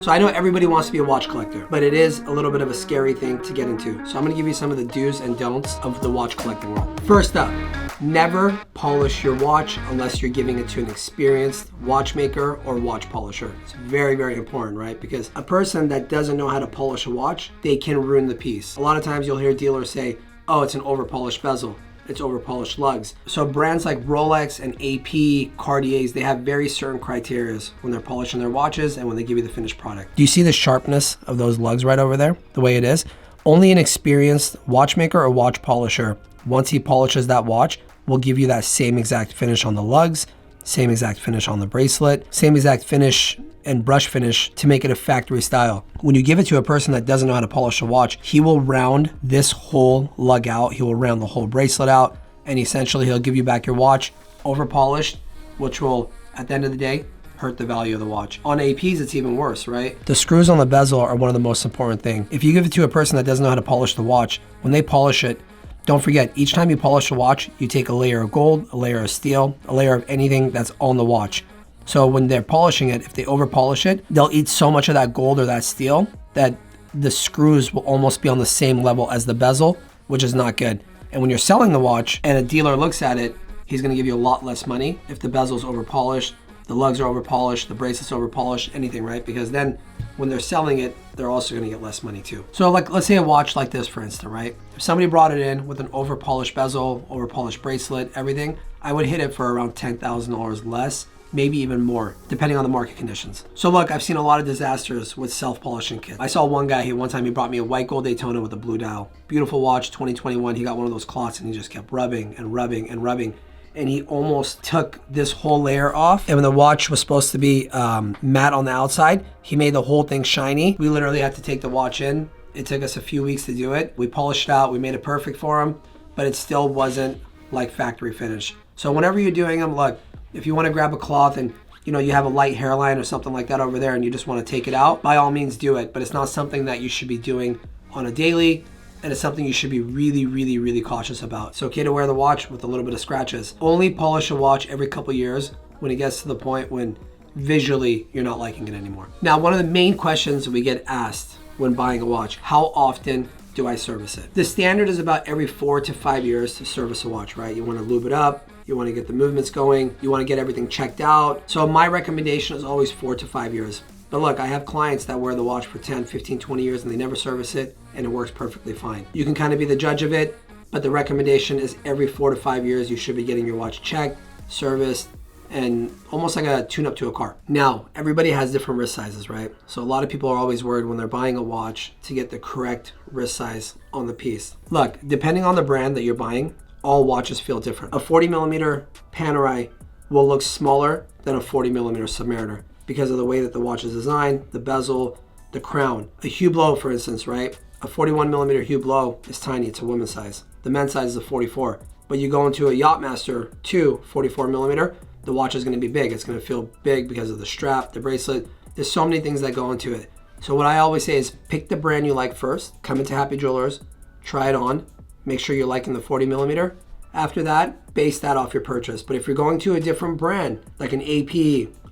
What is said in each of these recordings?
So I know everybody wants to be a watch collector, but it is a little bit of a scary thing to get into. So I'm gonna give you some of the do's and don'ts of the watch collecting world. First up, never polish your watch unless you're giving it to an experienced watchmaker or watch polisher. It's very, very important, right? Because a person that doesn't know how to polish a watch, they can ruin the piece. A lot of times you'll hear dealers say, oh, it's an over-polished bezel. It's over-polished lugs. So brands like Rolex and AP, Cartiers, they have very certain criteria when they're polishing their watches and when they give you the finished product. Do you see the sharpness of those lugs right over there? The way it is? Only an experienced watchmaker or watch polisher, once he polishes that watch, will give you that same exact finish on the lugs, same exact finish on the bracelet, same exact finish and brush finish to make it a factory style. When you give it to a person that doesn't know how to polish a watch, he will round this whole lug out, he will round the whole bracelet out, and essentially he'll give you back your watch over polished, which will, at the end of the day, hurt the value of the watch. On APs, it's even worse, right? The screws on the bezel are one of the most important things. If you give it to a person that doesn't know how to polish the watch, when they polish it, don't forget, each time you polish a watch, you take a layer of gold, a layer of steel, a layer of anything that's on the watch. So when they're polishing it, if they over polish it, they'll eat so much of that gold or that steel that the screws will almost be on the same level as the bezel, which is not good. And when you're selling the watch and a dealer looks at it, he's gonna give you a lot less money if the bezel's over polished, the lugs are over polished, the bracelet's over polished, anything, right? Because then when they're selling it, they're also gonna get less money too. So like, let's say a watch like this, for instance, right? If somebody brought it in with an over polished bezel, over polished bracelet, everything, I would hit it for around $10,000 less, maybe even more, depending on the market conditions. So look, I've seen a lot of disasters with self-polishing kits. I saw one guy, one time he brought me a white gold Daytona with a blue dial. Beautiful watch, 2021, he got one of those cloths and he just kept rubbing and rubbing and rubbing. And he almost took this whole layer off. And when the watch was supposed to be matte on the outside, he made the whole thing shiny. We literally had to take the watch in. It took us a few weeks to do it. We polished it out, we made it perfect for him, but it still wasn't like factory finish. So whenever you're doing them, look, if you want to grab a cloth and you have a light hairline or something like that over there and you just want to take it out, by all means do it, but it's not something that you should be doing on a daily, and it's something you should be really, really, really cautious about. It's okay to wear the watch with a little bit of scratches. Only polish a watch every couple years when it gets to the point when visually you're not liking it anymore. Now, one of the main questions we get asked when buying a watch, how often do I service it? The standard is about every 4 to 5 years to service a watch, right? You want to lube it up, you want to get the movements going, you want to get everything checked out. So my recommendation is always 4 to 5 years. But look, I have clients that wear the watch for 10, 15, 20 years and they never service it and it works perfectly fine. You can kind of be the judge of it, but the recommendation is every 4 to 5 years you should be getting your watch checked, serviced, and almost like a tune-up to a car. Now, everybody has different wrist sizes, right? So a lot of people are always worried when they're buying a watch to get the correct wrist size on the piece. Look, depending on the brand that you're buying, all watches feel different. A 40mm Panerai will look smaller than a 40mm Submariner because of the way that the watch is designed, the bezel, the crown. A Hublot, for instance, right? A 41mm Hublot is tiny, it's a women's size. The men's size is a 44. But you go into a Yachtmaster 2 44mm, the watch is gonna be big. It's gonna feel big because of the strap, the bracelet. There's so many things that go into it. So what I always say is pick the brand you like first, come into Happy Jewelers, try it on, make sure you're liking the 40mm. After that, base that off your purchase. But if you're going to a different brand, like an AP,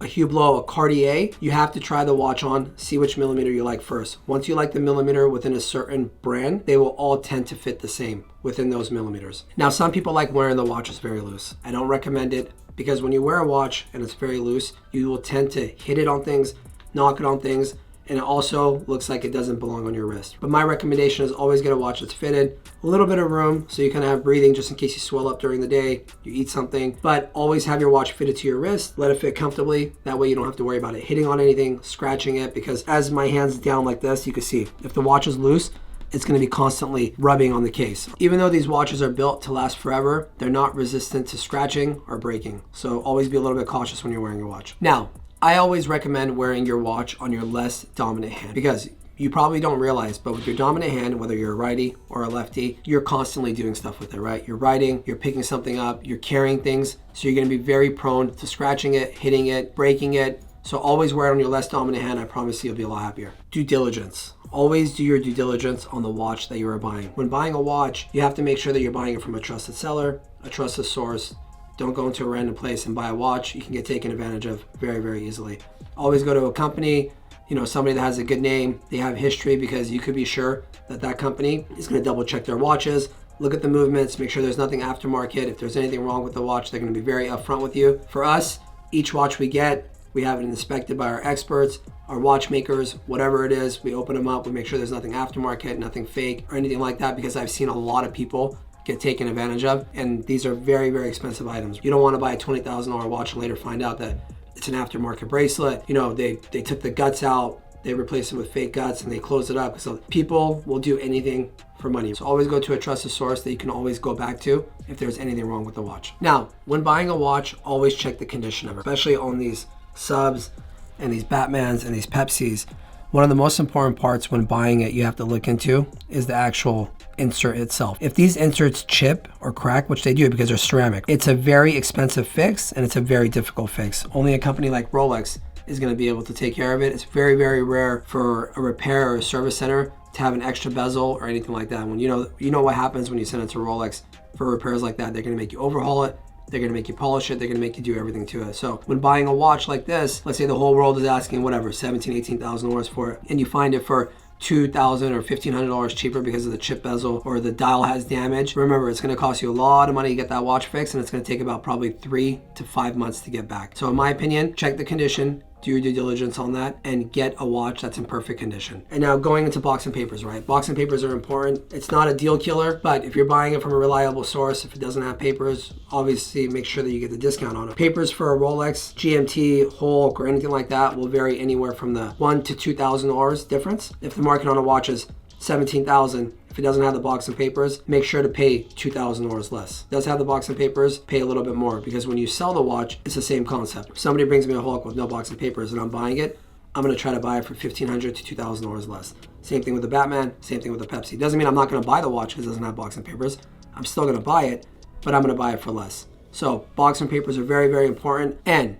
a Hublot, a Cartier, you have to try the watch on, see which millimeter you like first. Once you like the millimeter within a certain brand, they will all tend to fit the same within those millimeters. Now, some people like wearing the watches very loose. I don't recommend it because when you wear a watch and it's very loose, you will tend to hit it on things, knock it on things, and it also looks like it doesn't belong on your wrist. But my recommendation is always get a watch that's fitted, a little bit of room so you kind of have breathing just in case you swell up during the day, you eat something, but always have your watch fitted to your wrist, let it fit comfortably. That way you don't have to worry about it hitting on anything, scratching it, because as my hand's down like this, you can see if the watch is loose, it's gonna be constantly rubbing on the case. Even though these watches are built to last forever, they're not resistant to scratching or breaking. So always be a little bit cautious when you're wearing your watch. Now, I always recommend wearing your watch on your less dominant hand because you probably don't realize, but with your dominant hand, whether you're a righty or a lefty, you're constantly doing stuff with it, right? You're writing, you're picking something up, you're carrying things. So you're gonna be very prone to scratching it, hitting it, breaking it. So always wear it on your less dominant hand. I promise you'll be a lot happier. Due diligence. Always do your due diligence on the watch that you are buying. When buying a watch, you have to make sure that you're buying it from a trusted seller, a trusted source. Don't go into a random place and buy a watch you can get taken advantage of very, very easily. Always go to a company you know, somebody that has a good name, they have history, because you could be sure that that company is going to double check their watches, look at the movements, make sure there's nothing aftermarket. If there's anything wrong with the watch, they're going to be very upfront with you. For us, each watch we get, we have it inspected by our experts, our watchmakers, whatever it is. We open them up, we make sure there's nothing aftermarket, nothing fake or anything like that, because I've seen a lot of people get taken advantage of, and these are very, very expensive items. You don't want to buy a $20,000 watch and later find out that it's an aftermarket bracelet. You know, they took the guts out, they replaced it with fake guts, and they closed it up. So people will do anything for money. So always go to a trusted source that you can always go back to if there's anything wrong with the watch. Now, when buying a watch, always check the condition of it, especially on these subs and these Batmans and these Pepsis. One of the most important parts when buying it you have to look into is the actual insert itself. If these inserts chip or crack, which they do because they're ceramic, it's a very expensive fix and it's a very difficult fix. Only a company like Rolex is going to be able to take care of it. It's very, very rare for a repair or a service center to have an extra bezel or anything like that. When you know what happens when you send it to Rolex for repairs like that. They're going to make you overhaul it, they're going to make you polish it, they're going to make you do everything to it. So when buying a watch like this, let's say the whole world is asking whatever $17,000, $18,000 for it, and you find it for $2,000 or $1,500 cheaper because of the chip bezel or the dial has damage. Remember, it's going to cost you a lot of money to get that watch fixed, and it's going to take about probably 3 to 5 months to get back. So in my opinion, check the condition, do your due diligence on that, and get a watch that's in perfect condition. And now going into box and papers, right? Box and papers are important. It's not a deal killer, but if you're buying it from a reliable source, if it doesn't have papers, obviously make sure that you get the discount on it. Papers for a Rolex, GMT, Hulk, or anything like that will vary anywhere from the $1,000 to $2,000 difference. If the market on a watch is $17,000, if it doesn't have the box and papers, make sure to pay $2,000 less. It does have the box and papers, pay a little bit more, because when you sell the watch, it's the same concept. If somebody brings me a Hulk with no box and papers and I'm buying it, I'm going to try to buy it for $1,500 to $2,000 less. Same thing with the Batman, same thing with the Pepsi. Doesn't mean I'm not going to buy the watch because it doesn't have box and papers. I'm still going to buy it, but I'm going to buy it for less. So box and papers are very, very important. And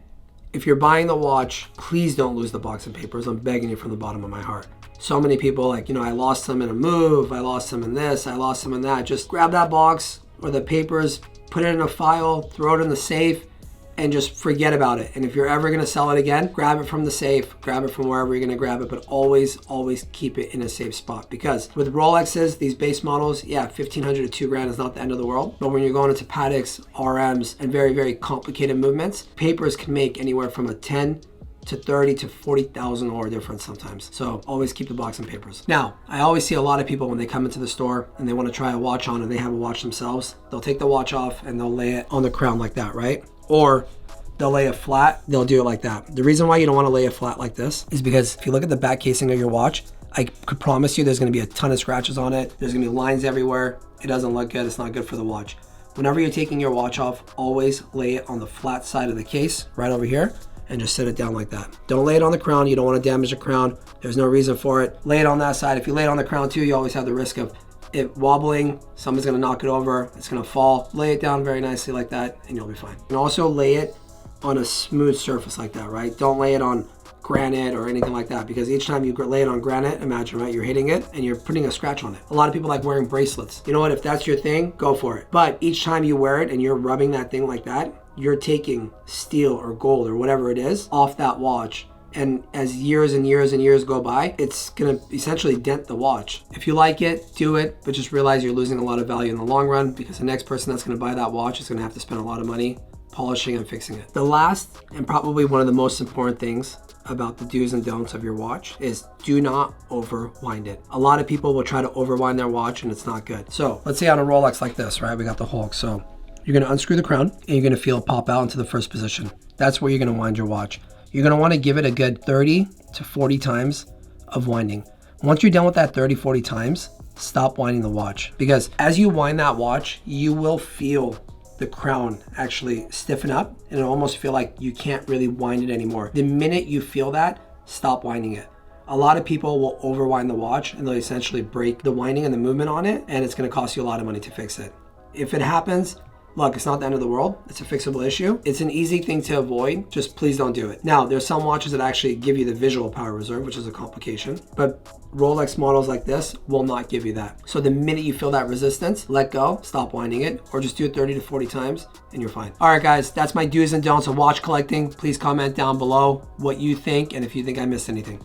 if you're buying the watch, please don't lose the box and papers. I'm begging you from the bottom of my heart. So many people like, I lost them in a move, I lost them in this, I lost them in that. Just grab that box or the papers, put it in a file, throw it in the safe, and just forget about it. And if you're ever gonna sell it again, grab it from the safe, grab it from wherever you're gonna grab it, but always, always keep it in a safe spot. Because with Rolexes, these base models, yeah, $1,500 to $2,000 is not the end of the world. But when you're going into Pateks, RMs, and very, very complicated movements, papers can make anywhere from a 10 to 30 to 40,000 or difference sometimes. So always keep the box and papers. Now, I always see a lot of people when they come into the store and they want to try a watch on and they have a watch themselves, they'll take the watch off and they'll lay it on the crown like that, right? Or they'll lay it flat, they'll do it like that. The reason why you don't want to lay it flat like this is because if you look at the back casing of your watch, I could promise you there's going to be a ton of scratches on it. There's going to be lines everywhere. It doesn't look good. It's not good for the watch. Whenever you're taking your watch off, always lay it on the flat side of the case, right over here, and just set it down like that. Don't lay it on the crown. You don't want to damage the crown. There's no reason for it. Lay it on that side. If you lay it on the crown too, you always have the risk of it wobbling. Someone's gonna knock it over. It's gonna fall. Lay it down very nicely like that and you'll be fine. And also lay it on a smooth surface like that, right? Don't lay it on granite or anything like that, because each time you lay it on granite, imagine, right, you're hitting it and you're putting a scratch on it. A lot of people like wearing bracelets. You know what, if that's your thing, go for it. But each time you wear it and you're rubbing that thing like that, you're taking steel or gold or whatever it is off that watch. And as years and years and years go by, it's gonna essentially dent the watch. If you like it, do it, but just realize you're losing a lot of value in the long run, because the next person that's gonna buy that watch is gonna have to spend a lot of money polishing and fixing it. The last and probably one of the most important things about the do's and don'ts of your watch is do not overwind it. A lot of people will try to overwind their watch and it's not good. So let's say on a Rolex like this, right? We got the Hulk. So you're gonna unscrew the crown and you're gonna feel it pop out into the first position. That's where you're gonna wind your watch. You're gonna wanna give it a good 30 to 40 times of winding. Once you're done with that 30, 40 times, stop winding the watch. Because as you wind that watch, you will feel the crown actually stiffen up and it'll almost feel like you can't really wind it anymore. The minute you feel that, stop winding it. A lot of people will overwind the watch and they'll essentially break the winding and the movement on it, and it's gonna cost you a lot of money to fix it. If it happens, look, it's not the end of the world. It's a fixable issue. It's an easy thing to avoid. Just please don't do it. Now, there's some watches that actually give you the visual power reserve, which is a complication, but Rolex models like this will not give you that. So the minute you feel that resistance, let go, stop winding it, or just do it 30 to 40 times and you're fine. All right, guys, that's my do's and don'ts of watch collecting. Please comment down below what you think and if you think I missed anything.